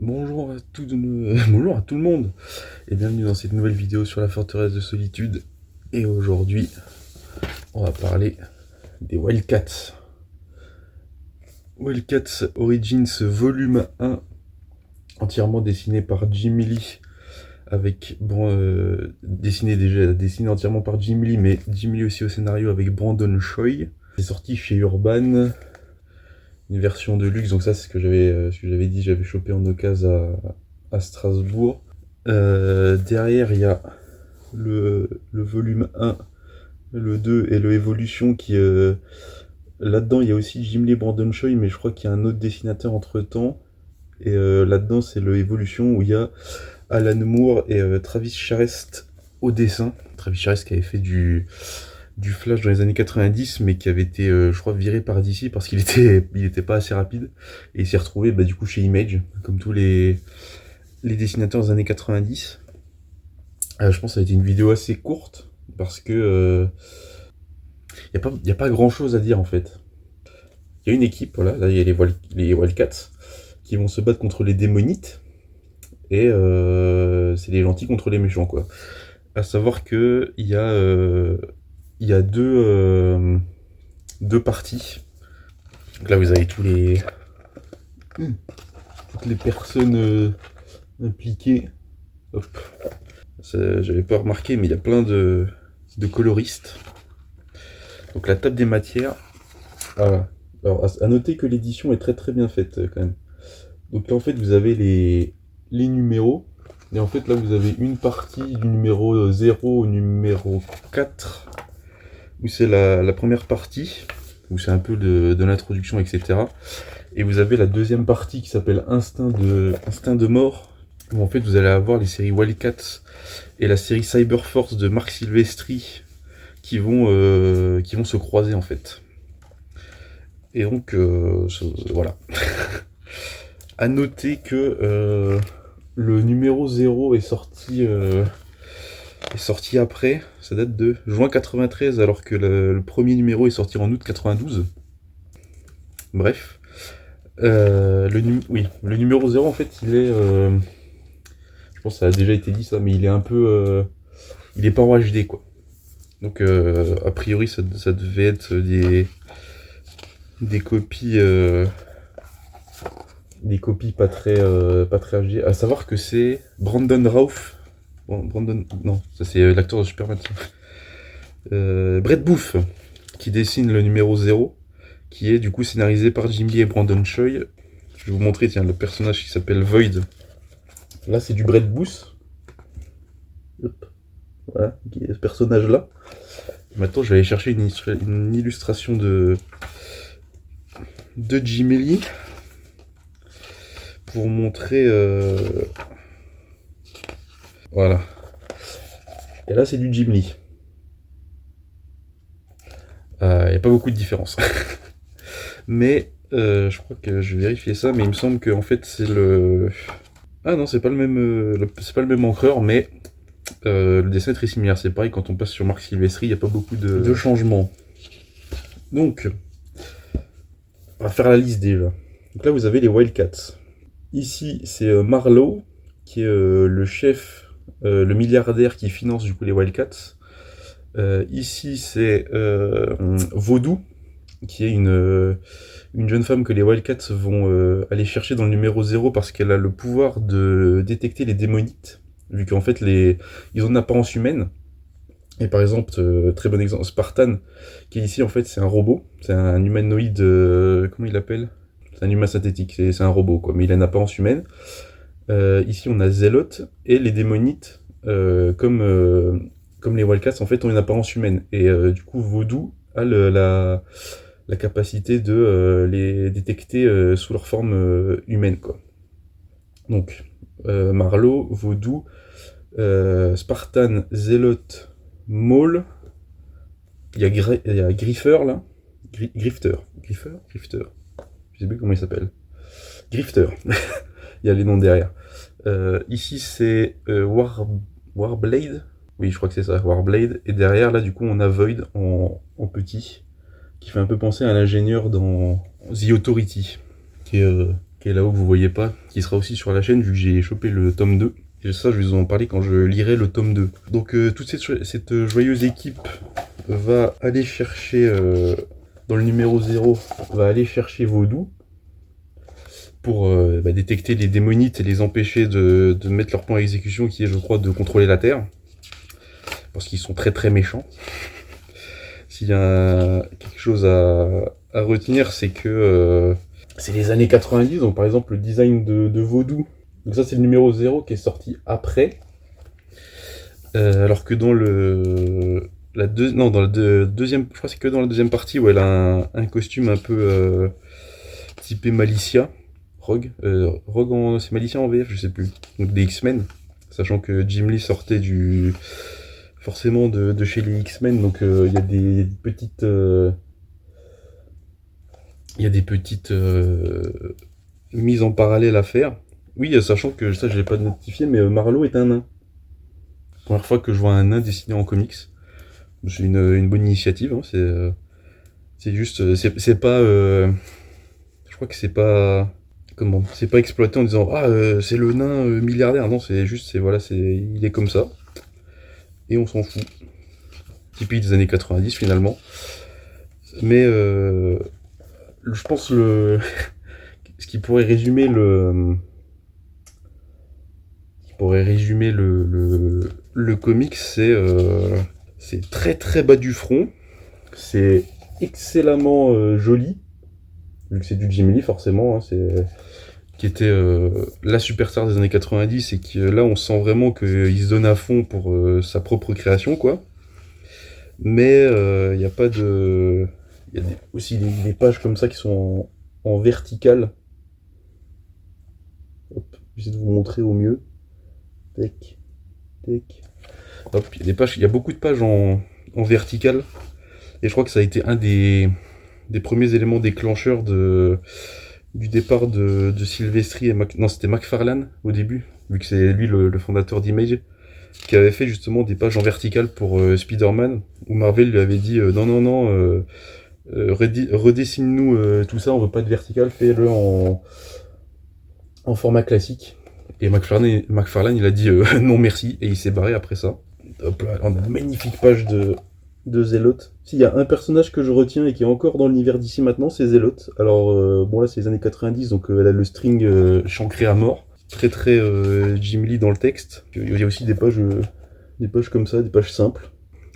Bonjour à tout, bonjour à tout le monde et bienvenue dans cette nouvelle vidéo sur la forteresse de solitude. Et aujourd'hui, on va parler des Wildcats. Wildcats Origins volume 1, entièrement dessiné par Jim Lee, avec dessiné entièrement par Jim Lee, mais Jim Lee aussi au scénario avec Brandon Choi. C'est sorti chez Urban, une version de luxe, donc ça c'est ce que j'avais dit, j'avais chopé en occasion à Strasbourg. Derrière, il y a le volume 1, le 2 et le Evolution qui... là-dedans, il y a aussi Jim Lee, Brandon Choi, mais je crois qu'il y a un autre dessinateur entre-temps. Et là-dedans, c'est le Evolution où il y a Alan Moore et Travis Charest au dessin. Travis Charest qui avait fait du Flash dans les années 90, mais qui avait été, je crois, viré par DC parce il était pas assez rapide. Et il s'est retrouvé du coup chez Image, comme tous les dessinateurs des années 90. Je pense que ça a été une vidéo assez courte parce que y a pas grand chose à dire en fait. Il y a une équipe, voilà, là il y a les Wildcats qui vont se battre contre les démonites et c'est les gentils contre les méchants quoi. À savoir que il y a deux parties. Donc là vous avez toutes les personnes impliquées. Hop. J'avais pas remarqué, mais il y a plein de coloristes. Donc la table des matières. Voilà. Alors à noter que l'édition est très très bien faite quand même. Donc là en fait vous avez les numéros. Et en fait là vous avez une partie du numéro 0 au numéro 4. Où c'est la première partie. Où c'est un peu de l'introduction, etc. Et vous avez la deuxième partie qui s'appelle Instinct de mort. Où en fait vous allez avoir les séries Wildcats et la série Cyberforce de Marc Silvestri qui vont se croiser en fait. Et donc voilà. À noter que le numéro 0 est sorti après, ça date de juin 93 alors que le premier numéro est sorti en août 92. Bref. Le numéro 0 en fait il est... je pense que ça a déjà été dit ça, mais il est un peu... il est pas en HD quoi. Donc a priori ça devait être des copies... des copies pas très HD. À savoir que c'est Brandon Routh. Bon, non, ça c'est l'acteur de Superman. Brett Booth qui dessine le numéro 0, qui est du coup scénarisé par Jim Lee et Brandon Choi. Je vais vous montrer, tiens, le personnage qui s'appelle Void. Là, c'est du Brett Booth. Hop. Voilà, ce personnage-là. Maintenant, je vais aller chercher une illustration de Jim Lee pour montrer. Voilà. Et là, c'est du Jim Lee. Il n'y a pas beaucoup de différence. Mais je crois que je vais vérifier ça, mais il me semble que en fait c'est le... Ah non, c'est pas le même, c'est pas le même encreur, mais le dessin est très similaire. C'est pareil, quand on passe sur Marc Silvestri, il n'y a pas beaucoup de changements. Donc, on va faire la liste déjà. Donc là, vous avez les Wildcats. Ici, c'est Marlowe, qui est le chef, le milliardaire qui finance du coup les Wildcats. Ici, c'est Vaudou, qui est une jeune femme que les Wildcats vont aller chercher dans le numéro 0 parce qu'elle a le pouvoir de détecter les démonites, vu qu'en fait ils ont une apparence humaine. Et par exemple, très bon exemple, Spartan, qui est ici en fait c'est un robot, c'est un humanoïde, comment il l'appelle? C'est un humain synthétique, c'est un robot quoi, mais il a une apparence humaine. Ici on a Zealot, et les démonites, comme les Wildcats en fait ont une apparence humaine. Et du coup Vaudou a la capacité de les détecter sous leur forme humaine quoi. Donc Marlowe, Vaudou, Spartan, Zealot, Maul, il y a Griffer là, Grifter, je sais plus comment il s'appelle, Grifter, il y a les noms derrière. Ici c'est Warblade, oui je crois que c'est ça, Warblade, et derrière là du coup on a Void en petit, qui fait un peu penser à l'ingénieur dans The Authority, qui est qui est là-haut que vous voyez pas, qui sera aussi sur la chaîne vu que j'ai chopé le tome 2. Et ça, je vais vous en parler quand je lirai le tome 2. Donc toute cette joyeuse équipe va aller chercher, dans le numéro 0, va aller chercher Vaudou pour détecter les démonites et les empêcher de mettre leur plan à exécution, qui est, je crois, de contrôler la Terre. Parce qu'ils sont très très méchants. S'il y a quelque chose à retenir, c'est que c'est les années 90, donc par exemple le design de Vaudou. Donc ça c'est le numéro 0 qui est sorti après. Alors que dans deuxième, je crois que c'est que dans la deuxième partie où elle a un costume un peu typé Malicia. Rogue, c'est Malicia en VF, je sais plus. Donc des X-Men, sachant que Jim Lee sortait forcément de chez les X-Men, donc il y a des petites mises en parallèle à faire. Oui, sachant que ça je l'ai pas notifié, mais Marlowe est un nain. Première fois que je vois un nain dessiné en comics. C'est une bonne initiative, hein. C'est juste, c'est pas, je crois que c'est pas, comment, c'est pas exploité en disant c'est le nain milliardaire. Non, c'est juste, il est comme ça et on s'en fout. Typique des années 90 finalement. Mais je pense ce qui pourrait résumer le comics, c'est très très bas du front, c'est excellemment joli, vu que c'est du Jim Lee forcément, hein, qui était la superstar des années 90 et qui là on sent vraiment qu'il se donne à fond pour sa propre création, quoi. Mais il n'y a pas de... Il y a aussi des pages comme ça qui sont en verticale. Hop, j'essaie de vous montrer au mieux. Tac, tac. Hop, il y a beaucoup de pages en verticale. Et je crois que ça a été un des premiers éléments déclencheurs du départ de Silvestri et non, c'était McFarlane au début, vu que c'est lui le fondateur d'Image, qui avait fait justement des pages en verticale pour Spider-Man, où Marvel lui avait dit non, redessine-nous tout ça, on veut pas de vertical, fais-le en format classique. Et McFarlane il a dit non merci, et il s'est barré après ça. Hop là, on a une magnifique page de Zelote. S'il y a un personnage que je retiens et qui est encore dans l'univers d'ici maintenant, c'est Zelote. Alors bon là c'est les années 90, donc elle a le string chancré à mort. Très très Jim Lee dans le texte. Il y a aussi des pages comme ça, des pages simples.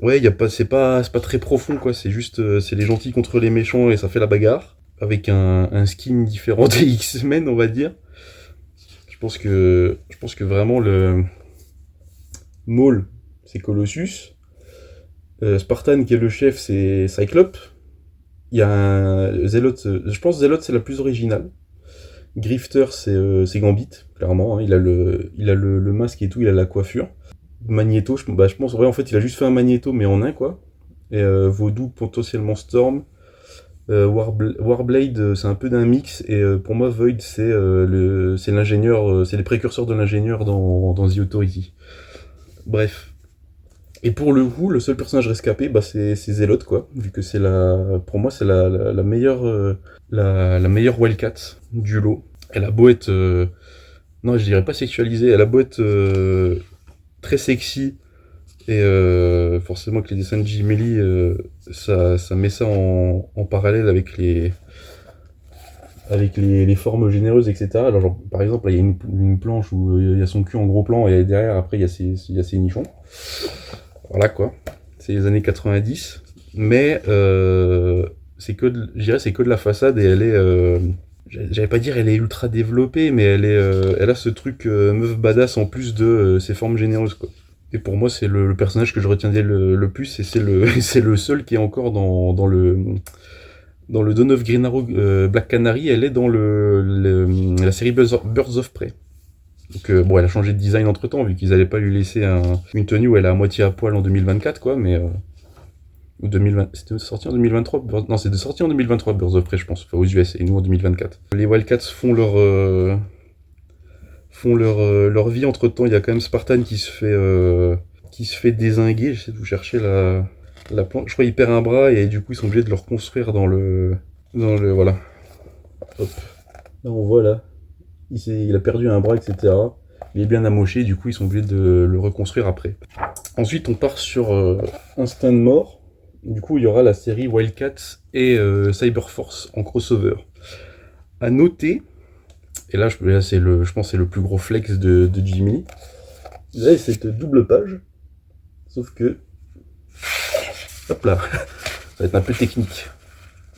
Ouais, c'est pas très profond, quoi. C'est juste c'est les gentils contre les méchants et ça fait la bagarre. Avec un skin différent des X-Men, on va dire. Je pense que vraiment le Maul, c'est Colossus. Spartan, qui est le chef, c'est Cyclope. Il y a un Zelote, je pense que Zelote c'est la plus originale. Grifter, c'est Gambit, clairement, hein. Il a le masque et tout, il a la coiffure. Magneto, je pense, ouais, en fait, il a juste fait un Magneto, mais en un, quoi. Et Vaudou, potentiellement Storm. Warblade, c'est un peu d'un mix, et pour moi, Void, c'est l'ingénieur, c'est les précurseurs de l'ingénieur dans The Authority. Bref. Et pour le coup, le seul personnage rescapé, c'est Zelote, quoi, vu que pour moi, c'est la meilleure Wildcat du lot. Elle a beau être, non, je dirais pas sexualisée, elle a beau être très sexy, et forcément que les dessins de Jim Lee, ça met ça en parallèle avec les formes généreuses, etc. Alors, genre, par exemple, là, il y a une planche où il y a son cul en gros plan, et derrière, après, il y a ses nichons. Voilà, quoi. C'est les années 90. Mais c'est que de la façade, et elle est... j'allais pas dire elle est ultra développée, mais elle a ce truc meuf badass en plus de ses formes généreuses, quoi. Et pour moi, c'est le personnage que je retiendrai le plus, et c'est le seul qui est encore dans le Dawn of Green Arrow Black Canary. Elle est dans la série Birds of Prey. Donc bon, elle a changé de design entre temps, vu qu'ils allaient pas lui laisser une tenue où elle est à moitié à poil en 2024, quoi, mais... ou 2020, c'était sorti en 2023 non, c'est sorti en 2023, Birds of Prey, je pense, enfin aux US, et nous en 2024. Les Wildcats font leur vie entre temps. Il y a quand même Spartan qui se fait dézinguer. J'essaie de vous chercher la planche. Je crois qu'il perd un bras, et du coup ils sont obligés de le reconstruire dans le voilà. Hop. Là on voit là il a perdu un bras, etc. Il est bien amoché, du coup ils sont obligés de le reconstruire après. Ensuite on part sur Instinct de mort. Du coup il y aura la série Wildcats et Cyberforce en crossover. À noter, et là, je pense que c'est le plus gros flex de Jimmy Lee. Vous avez cette double page, sauf que, hop là, ça va être un peu technique.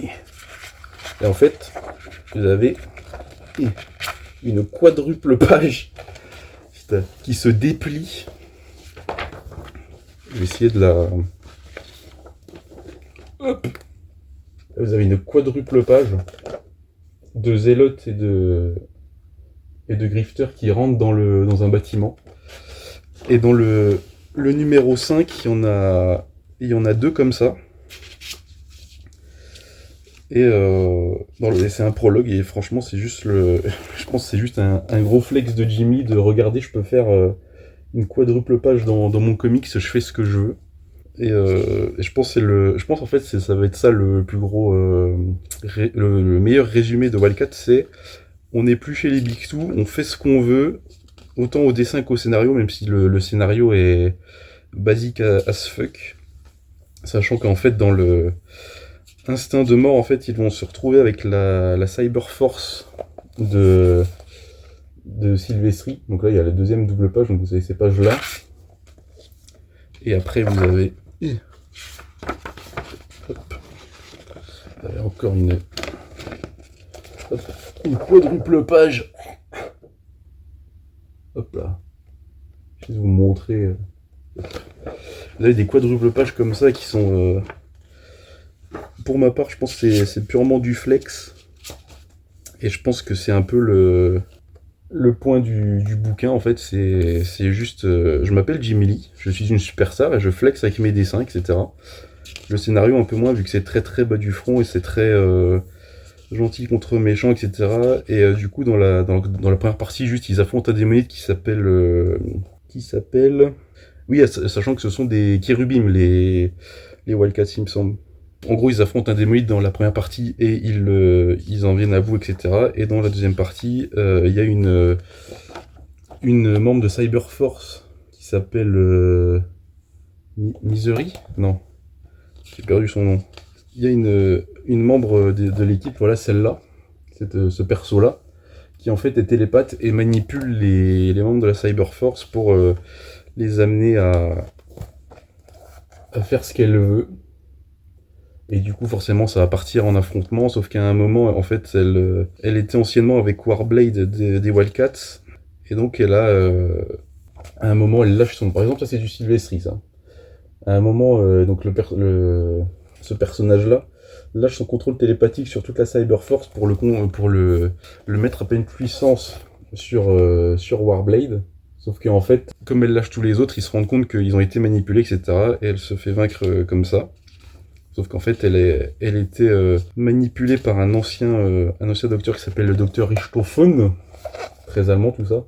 Et en fait, vous avez une quadruple page qui se déplie. Je vais essayer de la... Hop. Vous avez une quadruple page de zélotes et de grifters qui rentrent dans un bâtiment. Et dans le numéro 5, il y en a deux comme ça. Et c'est un prologue et franchement c'est juste je pense que c'est juste un gros flex de Jimmy de regarder, je peux faire une quadruple page dans mon comics, je fais ce que je veux. Et je pense en fait ça va être ça le plus gros le meilleur résumé de Wildcat, c'est on n'est plus chez les Big Two, on fait ce qu'on veut, autant au dessin qu'au scénario, même si le scénario est basique as fuck. Sachant qu'en fait dans le Instinct de mort, en fait, ils vont se retrouver avec la Cyber Force de Silvestri. Donc là, il y a la deuxième double page, donc vous avez ces pages-là. Et après, vous avez... Hop. Vous avez encore une quadruple page. Hop là. Je vais vous montrer. Vous avez des quadruples pages comme ça qui sont... Pour ma part, je pense que c'est purement du flex. Et je pense que c'est un peu le point du bouquin, en fait. C'est juste... je m'appelle Jimmy Lee, je suis une superstar et je flex avec mes dessins, etc. Le scénario un peu moins, vu que c'est très très bas du front et c'est très gentil contre méchant, etc. Et du coup, dans la première partie, juste, ils affrontent un démonite qui s'appelle... Oui, sachant que ce sont des Kérubim, les Wildcats, il me semble. En gros, ils affrontent un démonite dans la première partie et ils en viennent à bout, etc. Et dans la deuxième partie, il y a une membre de Cyberforce qui s'appelle Misery. Non, j'ai perdu son nom. Il y a une membre de l'équipe, voilà celle-là, ce perso-là, qui en fait est télépathe et manipule les membres de la Cyberforce pour les amener à faire ce qu'elle veut. Et du coup, forcément, ça va partir en affrontement, sauf qu'à un moment, en fait, elle était anciennement avec Warblade des Wildcats, et donc elle a, à un moment, elle lâche son... Par exemple, ça c'est du Silvestri, ça. À un moment, donc ce personnage-là lâche son contrôle télépathique sur toute la Cyberforce pour le mettre à pleine puissance sur Warblade. Sauf qu'en fait, comme elle lâche tous les autres, ils se rendent compte qu'ils ont été manipulés, etc. Et elle se fait vaincre comme ça. Sauf qu'en fait, elle était manipulée par un ancien docteur qui s'appelle le docteur Richthofen, très allemand tout ça,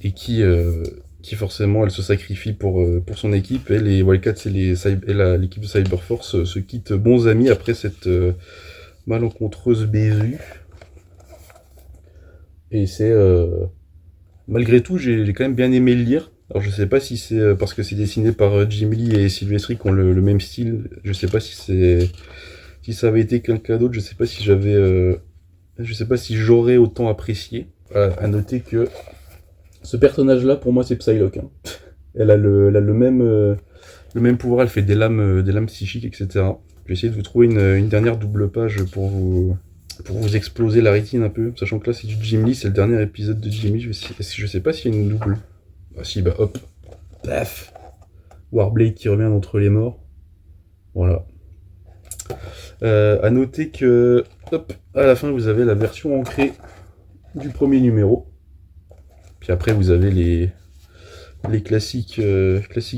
et qui forcément, elle se sacrifie pour son équipe, et les Wildcats et l'équipe de Cyberforce se quittent bons amis après cette malencontreuse bévue. Et c'est... malgré tout, j'ai quand même bien aimé le lire. Alors je sais pas si c'est parce que c'est dessiné par Jimmy Lee et Silvestri qui ont le même style. Je sais pas si ça avait été quelqu'un d'autre. Je sais pas si j'aurais autant apprécié. À noter que ce personnage-là, pour moi, c'est Psylocke. Hein. Elle a le même pouvoir. Elle fait des lames psychiques, etc. Je vais essayer de vous trouver une dernière double page pour vous exploser la rétine un peu. Sachant que là, c'est du Jimmy Lee, c'est le dernier épisode de Jimmy. Je sais pas s'il y a une double. Ah si, bah hop, paf, Warblade qui revient d'entre les morts, voilà. À noter que, hop, à la fin vous avez la version ancrée du premier numéro, puis après vous avez les classiques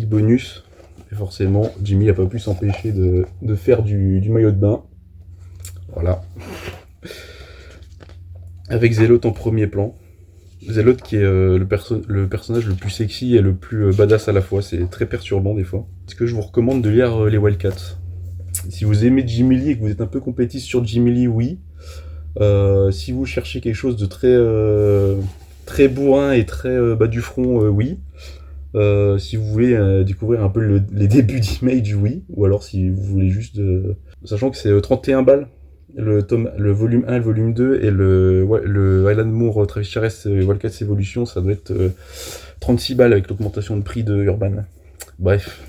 bonus, et forcément Jimmy n'a pas pu s'empêcher de faire du maillot de bain, voilà, avec Zélote en premier plan. Zélote qui est le personnage le plus sexy et le plus badass à la fois, c'est très perturbant des fois. Est-ce que je vous recommande de lire les Wildcats? Si vous aimez Jimmy Lee et que vous êtes un peu compétitif sur Jimmy Lee, oui. Si vous cherchez quelque chose de très bourrin et très bas du front, oui. Si vous voulez découvrir un peu les débuts d'Image, oui. Ou alors si vous voulez juste... Sachant que c'est 31 balles, le volume 1 et le volume 2, et le Alan Moore Travis Charest Wildcats Evolution, ça doit être 36 balles avec l'augmentation de prix de Urban. Bref.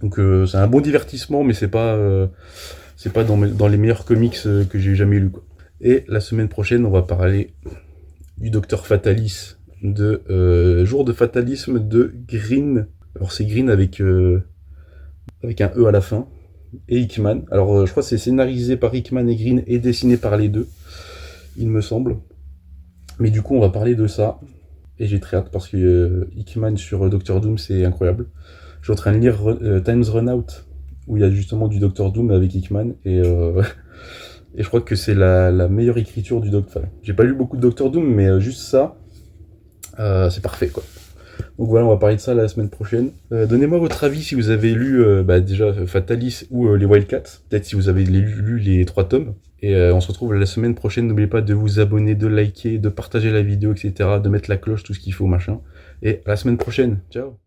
Donc c'est un bon divertissement, mais c'est pas dans les meilleurs comics que j'ai jamais lus, quoi. Et la semaine prochaine, on va parler du Docteur Fatalis, Jour de Fatalisme de Green. Alors c'est Green avec un E à la fin, et Hickman. Alors je crois que c'est scénarisé par Hickman et Green et dessiné par les deux, il me semble. Mais du coup, on va parler de ça, et j'ai très hâte parce que Hickman sur Doctor Doom, c'est incroyable. Je suis en train de lire Times Run Out, où il y a justement du Doctor Doom avec Hickman, et je crois que c'est la meilleure écriture du Doctor. Enfin, j'ai pas lu beaucoup de Doctor Doom, mais juste ça, c'est parfait, quoi. Donc voilà, on va parler de ça la semaine prochaine. Donnez-moi votre avis si vous avez lu déjà Fatalis ou les Wildcats. Peut-être si vous avez lu les 3 tomes. Et on se retrouve la semaine prochaine. N'oubliez pas de vous abonner, de liker, de partager la vidéo, etc. De mettre la cloche, tout ce qu'il faut, machin. Et à la semaine prochaine. Ciao.